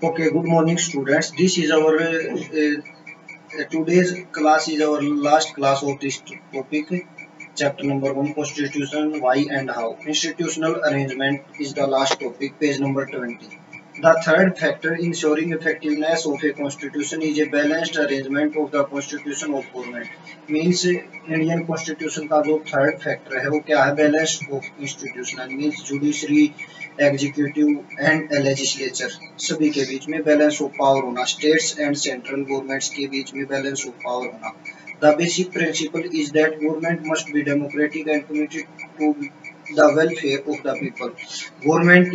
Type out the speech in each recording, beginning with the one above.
Okay, good morning, students. This is our today's class is our last class of this topic. Chapter number 1, Constitution, Why and How. Institutional arrangement is the last topic, page number 20. The third factor ensuring effectiveness of a constitution is a balanced arrangement of the constitution of government. Means Indian constitution का जो third factor है वो क्या है? Balance of institutional means judiciary, executive and legislature सभी के बीच में बैलेंस ऑफ पावर होना, स्टेट्स एंड सेंट्रल गवर्नमेंट्स के बीच में बैलेंस ऑफ पावर होना. The basic principle is that government must be democratic and committed to the welfare of the people. Government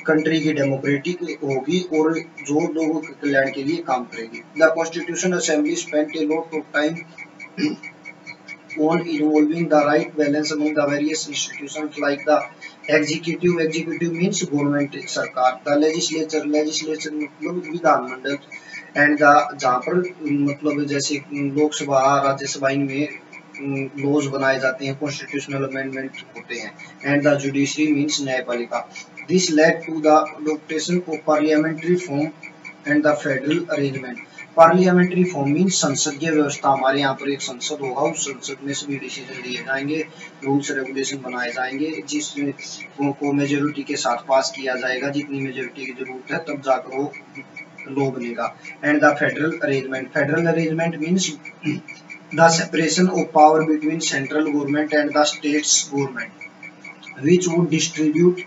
country की डेमोक्रेटिक होगी और जो लोगों के कल्याण के लिए काम करेगी. The constitution assembly spent a lot of time on involving the right balance among the various institutions like the executive means government सरकार, the legislature मतलब विधानमंडल एंड द जहाँ पर मतलब जैसे लोकसभा राज्यसभा इनमें लॉज बनाए जाते हैं, कॉन्स्टिट्यूशनल अमेंडमेंट होते हैं, एंड द जुडिशरी मीन्स न्यायपालिका. This led to the adoption of parliamentary form and the federal arrangement. Parliamentary form mean संसदीय व्यवस्था. हमारे यहाँ पर एक संसद होगा, उस संसद में सभी डिसीजन लिए जाएंगे, रूल्स रेगुलेशन बनाए जाएंगे, जिसको मेजोरिटी के साथ पास किया जाएगा. जितनी मेजोरिटी की जरूरत है तब जाकर वो लॉ बनेगा. And the federal arrangement means the separation of power between central government and the states government which would distribute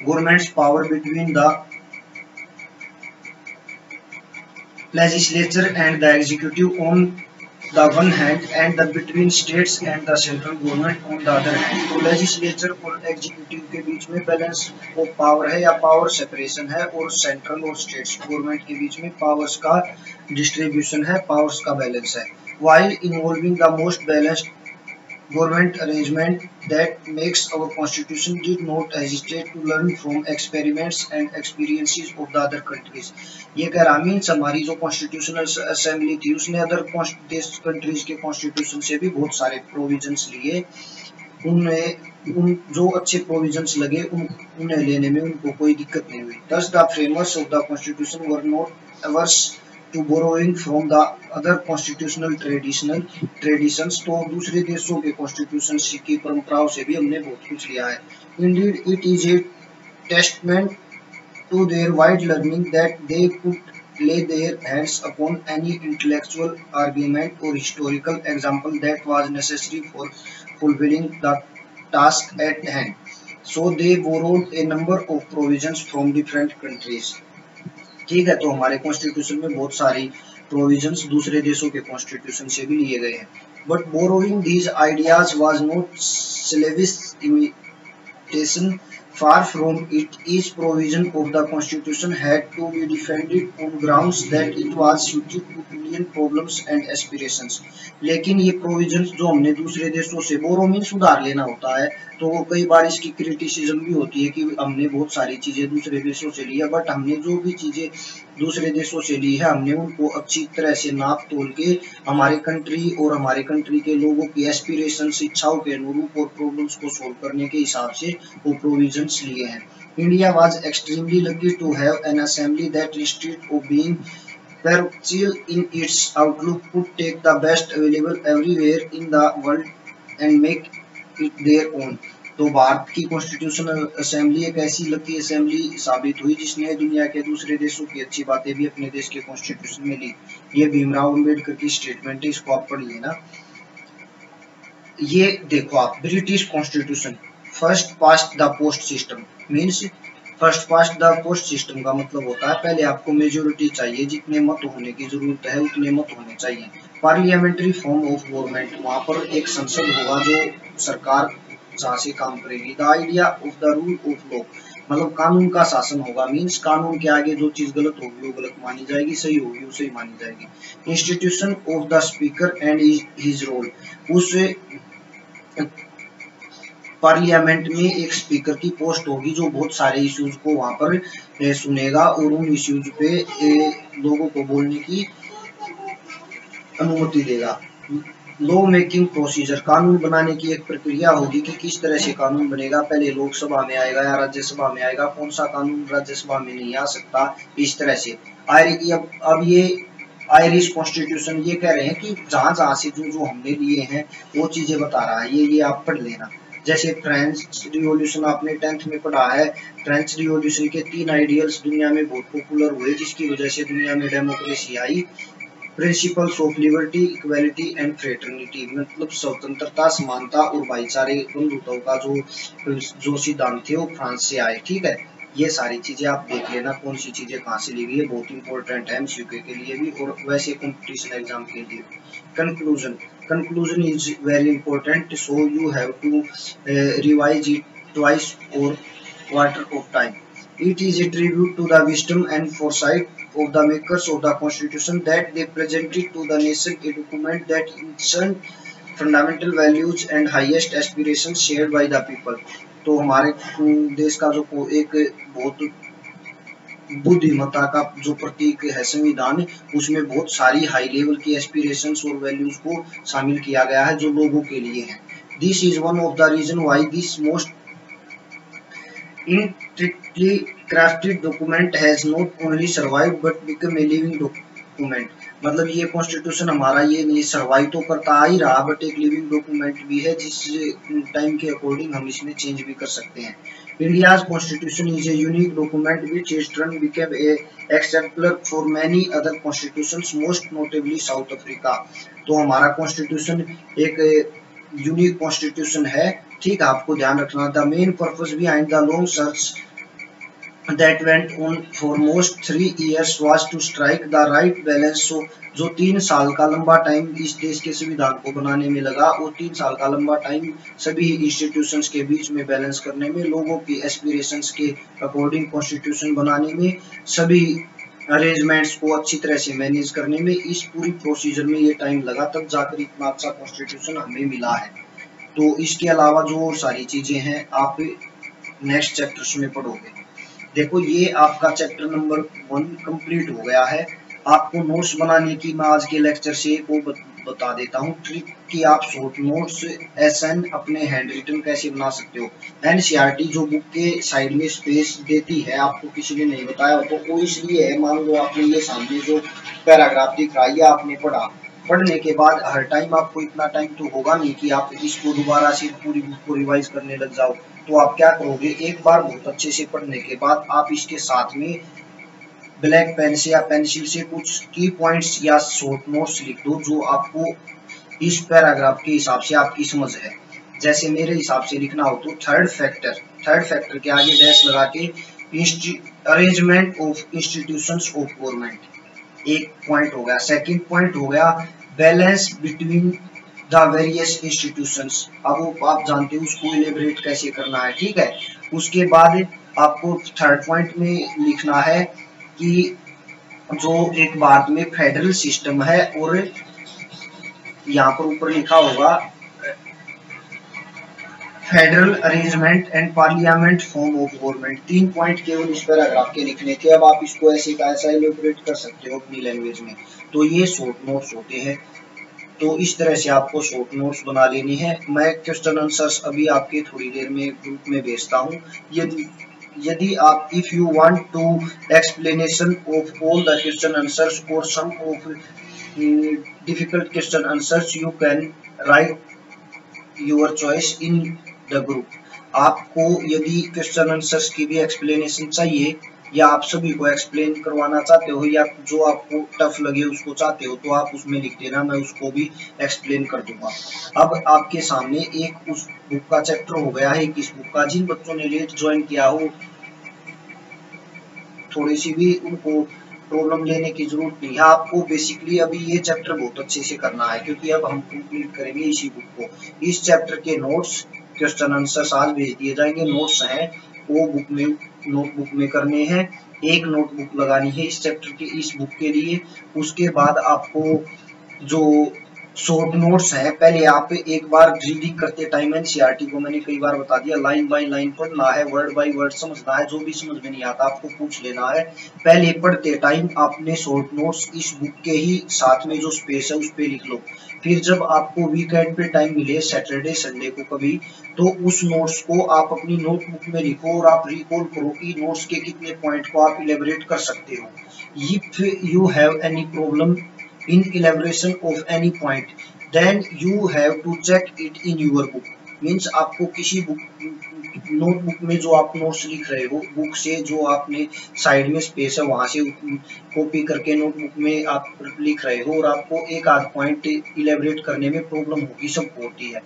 governments power between the legislature and the executive on the one hand and the between states and the central government on the other hand. तो legislature और executive के बीच में balance of power है या power separation है, और central और स्टेट्स गवर्नमेंट के बीच में पावर्स का डिस्ट्रीब्यूशन है, पावर्स का बैलेंस है. while involving the most balanced government arrangement that makes our constitution did not hesitate to learn from experiments and experiences of the other countries. ये कह रहा मीन्स हमारी जो कॉन्स्टिट्यूशनल असेंबली थी उसने अदर देश कंट्रीज के कॉन्स्टिट्यूशन से भी बहुत सारे प्रोविजंस लिए. उन जो अच्छे प्रोविजंस लगे उन्हें लेने में उनको कोई दिक्कत नहीं हुई. Thus the framers of the constitution were not averse to borrowing from the other constitutional traditions. तो दूसरे देशों के कॉन्स्टिट्यूशन की परंपराओं से भी हमने बहुत कुछ लिया है. Indeed, it is a testament to their wide learning that they could lay their hands upon any intellectual argument or historical example that was necessary for fulfilling the task at hand. So they borrowed a number of provisions from different countries. ठीक है, तो हमारे constitution में बहुत सारी provisions दूसरे देशों के कॉन्स्टिट्यूशन से भी लिए गए हैं. But borrowing these ideas was not slavish imitation. Far from it, each provision of the constitution had to be defended on grounds that it was suited to Indian problems and aspirations. लेकिन ये provisions जो हमने दूसरे देशों से बोरो means उधार लेना होता है, तो कई बार इसकी क्रिटिसिज्म भी होती है कि हमने बहुत सारी चीजें दूसरे देशों से ली है, बट हमने जो भी चीजें दूसरे देशों से ली है हमने उनको अच्छी तरह से नाप तोल के हमारे कंट्री और हमारे कंट्री के लोगों की एस्पिरेशंस, इच्छाओं के अनुरूप और प्रॉब्लम्स को सॉल्व करने के हिसाब से वो प्रोविजंस लिए हैं. India was extremely lucky to have an assembly that instead of being parochial in its outlook could take the best available everywhere in the world and make it their own. तो भारत की constitutional assembly एक ऐसी lucky assembly साबित हुई जिसने दुनिया के दूसरे देशों की अच्छी बातें भी अपने देश के कॉन्स्टिट्यूशन में ली. ये भीमराव अम्बेडकर की स्टेटमेंट है, इसको आप पढ़िए ना. ये देखो आप, British constitution first past the post system means first past the post system का मतलब होता है पहले आपको मेजोरिटी चाहिए, जितने मत होने की जरूरत है उतने मत होने चाहिए. पार्लियामेंट्री फॉर्म ऑफ गवर्नमेंट, वहां पर एक संसद होगा जो सरकार जहाँ से काम करेगी. The idea of the rule of law, मतलब कानून का शासन होगा मीन्स कानून के आगे जो चीज गलत होगी वो गलत मानी जाएगी, सही होगी वो सही मानी जाएगी. Institution of the speaker and his role, उस पार्लियामेंट में एक स्पीकर की पोस्ट होगी जो बहुत सारे इश्यूज को वहां पर सुनेगा और उन इश्यूज पे लोगों को बोलने की अनुमति देगा. लॉ मेकिंग प्रोसीजर, कानून बनाने की एक प्रक्रिया होगी कि किस तरह से कानून बनेगा। पहले लोकसभा में आएगा या राज्यसभा में आएगा, कौन सा कानून राज्यसभा में नहीं आ सकता, इस तरह से। अब ये आयरिश कॉन्स्टिट्यूशन ये कह रहे हैं कि जहां जहां से जो जो हमने लिए हैं वो चीजें बता रहा है, ये आप पढ़ लेना। जैसे फ्रेंच रिवॉल्यूशन आपने 10th में पढ़ा है। फ्रेंच रिवॉल्यूशन के 3 आइडियल्स दुनिया में बहुत पॉपुलर हुए, जिसकी वजह से दुनिया में democracy I. Principles of liberty, equality and fraternity, मतलब स्वतंत्रता, समानता और भाईचारे, बंधुत्व का जो सिद्धांत थे वो फ्रांस से आए। ठीक है, ये सारी चीजें आप देख लेना, कौन सी चीजें कहाँ से ली गई है, बहुत इंपॉर्टेंट है एमसीक्यू के लिए भी और वैसे कंपटीशन एग्जाम के लिए। Conclusion is very important, so you have to revise it twice और quarter of time. It is a tribute to the wisdom and foresight of the makers of the Constitution that they presented to the nation a document that enshrined fundamental values and highest aspirations shared by the people. तो हमारे देश का जो एक बहुत बुद्धिमत्ता का जो प्रतीक है संविधान, उसमें बहुत सारी हाई लेवल की एस्पिरेशंस और वैल्यूज को शामिल किया गया है जो लोगों के लिए है। This is one of the reason why this most intricately crafted document has not only survived but become a living document। मतलब ये कॉन्स्टिट्यूशन हमारा ये नहीं सर्वाइव तो करता ही रहा, बट एक लिविंग डॉक्यूमेंट भी है, जिस टाइम के अकॉर्डिंग हम इसमें चेंज भी कर सकते हैं। India's constitution is a unique document which in turn became a exemplar for many other constitutions, most notably south Africa. तो हमारा कॉन्स्टिट्यूशन एक यूनिक कॉन्स्टिट्यूशन है। ठीक, आपको ध्यान रखना। The main purpose behind the long search that went on for most 3 years was to strike the right balance. So जो 3 साल का लंबा टाइम इस देश के संविधान को बनाने में लगा, वो 3 साल का लंबा टाइम सभी इंस्टीट्यूशंस के बीच में बैलेंस करने में, लोगों की एस्पिरेशंस के अकॉर्डिंग कॉन्स्टिट्यूशन बनाने में, सभी अरेंजमेंट्स को अच्छी तरह से मैनेज करने में, इस पूरी प्रोसीजर में ये टाइम लगा, तब जाकर इतना अच्छा कॉन्स्टिट्यूशन हमें मिला है। तो इसके अलावा जो सारी चीजें हैं आप नेक्स्ट चैप्टर्स में पढ़ोगे। देखो ये आपका चैप्टर नंबर 1 कंप्लीट हो गया है। आपको नोट्स बनाने की मैं आज के लेक्चर से वो बता देता हूँ ट्रिक कि आप शॉर्ट नोट्स एसएन अपने हैंड रिटन कैसे बना सकते हो। एनसीईआरटी जो बुक के साइड में स्पेस देती है, आपको किसी ने नहीं बताया तो वो इसलिए है, मान लो आपने ये सामने जो पैराग्राफ दिख रहा है ये आपने पढ़ा, पढ़ने के बाद हर टाइम आपको इतना टाइम तो होगा नहीं कि आप इसको दोबारा से पूरी बुक को रिवाइज करने लग जाओ। तो आप क्या करोगे, एक बार बहुत अच्छे से पढ़ने के बाद आप इसके साथ में ब्लैक पेन से या पेंसिल से कुछ की पॉइंट्स या शॉर्ट नोट्स लिख दो जो आपको इस पैराग्राफ के हिसाब से आपकी समझ है। जैसे मेरे हिसाब से लिखना हो तो थर्ड फैक्टर के आगे डैश लगा के arrangement of institutions of government, एक पॉइंट हो गया। सेकंड पॉइंट हो गया balance between the various institutions. अब आप जानते हो उसको इलेबरेट कैसे करना है। ठीक है, उसके बाद आपको थर्ड पॉइंट में लिखना है कि जो एक भारत में फेडरल सिस्टम है, और यहाँ पर ऊपर लिखा होगा federal arrangement and parliament form of government. 3 point केवल इस पैराग्राफ के लिखने थे। अब आप इसको ऐसे का ऐसा इलेबरेट कर सकते हो अपनी लैंग्वेज में। तो ये शॉर्ट नोट्स होते हैं। तो इस तरह से आपको शॉर्ट नोट्स बना लेनी है। मैं क्वेश्चन आंसर्स अभी आपके थोड़ी देर में ग्रुप में भेजता हूँ। यदि आप if you want to explanation of all the question answers और some of difficult question answers, you can write your choice in the group. आपको यदि क्वेश्चन आंसर्स की भी एक्सप्लेनेशन चाहिए या आप सभी को एक्सप्लेन करवाना चाहते हो या जो आपको टफ लगे उसको चाहते हो, तो आप उसमें लिख देना, मैं उसको भी एक्सप्लेन कर दूंगा। अब आपके सामने एक उस बुक का चैप्टर हो गया है, किस बुक का। जिन बच्चों ने लेट ज्वाइन किया हो, थोड़ी सी भी उनको प्रॉब्लम लेने की जरूरत नहीं है। आपको बेसिकली अभी ये चैप्टर बहुत अच्छे से करना है, क्योंकि अब हम कंप्लीट करेंगे इसी बुक को। इस चैप्टर के नोट्स क्वेश्चन आंसर आज भेज दिए जाएंगे। नोट्स हैं वो बुक में, नोटबुक में करने हैं। एक नोटबुक लगानी है इस चैप्टर के, इस बुक के लिए। उसके बाद आपको जो शॉर्ट नोट्स है, पहले आप एक बार रीडिंग करते टाइम एनसीईआरटी को मैंने कई बार बता दिया, लाइन बाय लाइन पढ़ना है, वर्ड बाय वर्ड समझना है, जो भी समझ में नहीं आता आपको पूछ लेना है। पहले पढ़ते टाइम आपने शॉर्ट नोट्स इस बुक के ही साथ में जो स्पेस है उस पे लिख लो। फिर जब आपको वीकेंड पे टाइम मिले, सैटरडे संडे को कभी, तो उस नोट्स को आप अपनी नोटबुक में लिखो और आप रिकॉल करो कि नोट्स के कितने पॉइंट को आप इलेबरेट कर सकते हो। If you have any problem in elaboration of any point, then you have to check it in your book। Means आपको किसी बुक नोटबुक में जो आप नोट्स लिख रहे हो, बुक से जो आपने साइड में स्पेस है वहां से कॉपी करके नोटबुक में आप लिख रहे हो और आपको एक आध पॉइंट इलेबरेट करने में प्रॉब्लम होगी, सबको होती है,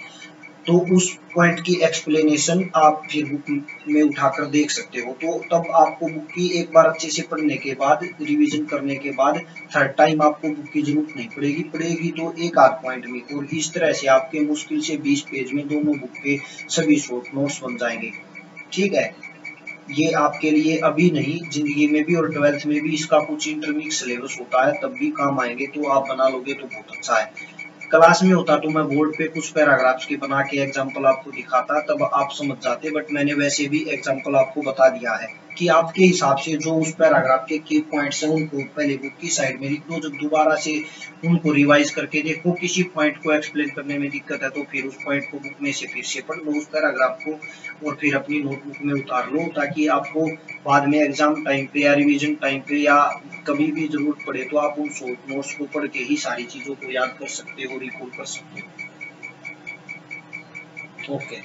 तो उस पॉइंट की एक्सप्लेनेशन आप फिर बुक में उठाकर देख सकते हो। तो तब आपको बुक की एक बार अच्छे से पढ़ने के बाद, रिवीजन करने के बाद थर्ड टाइम आपको बुक की जरूरत नहीं पड़ेगी, पड़ेगी तो एक आध पॉइंट में। और इस तरह से आपके मुश्किल से 20 पेज में दोनों बुक के सभी शॉर्ट नोट्स बन जाएंगे। ठीक है, ये आपके लिए अभी नहीं, जिंदगी में भी और 12th में भी इसका कुछ इंटरमीडिएट सिलेबस होता है, तब भी काम आएंगे, तो आप बना लोगे तो बहुत अच्छा है। क्लास में होता तो मैं बोर्ड पे कुछ पैराग्राफ्स की बना के एग्जांपल आपको दिखाता, तब आप समझ जाते, बट मैंने वैसे भी एग्जांपल आपको बता दिया है कि आपके हिसाब से जो उस पैराग्राफ के की पॉइंट्स हैं उनको पहले बुक की साइड में लिख दो, जब दोबारा से उनको रिवाइज करके देखो, किसी पॉइंट को एक्सप्लेन करने में दिक्कत है तो फिर उस पॉइंट को बुक में से फिर से पढ़ लो उस पैराग्राफ को, और फिर अपनी नोटबुक में उतार लो, ताकि आपको बाद में एग्जाम टाइम पे या रिवीजन टाइम पे या कभी भी जरूरत पड़े तो आप उन शॉर्ट नोट्स को पढ़ के ही सारी चीजों को याद कर सकते हो, रिकॉल कर सकते हो। ओके।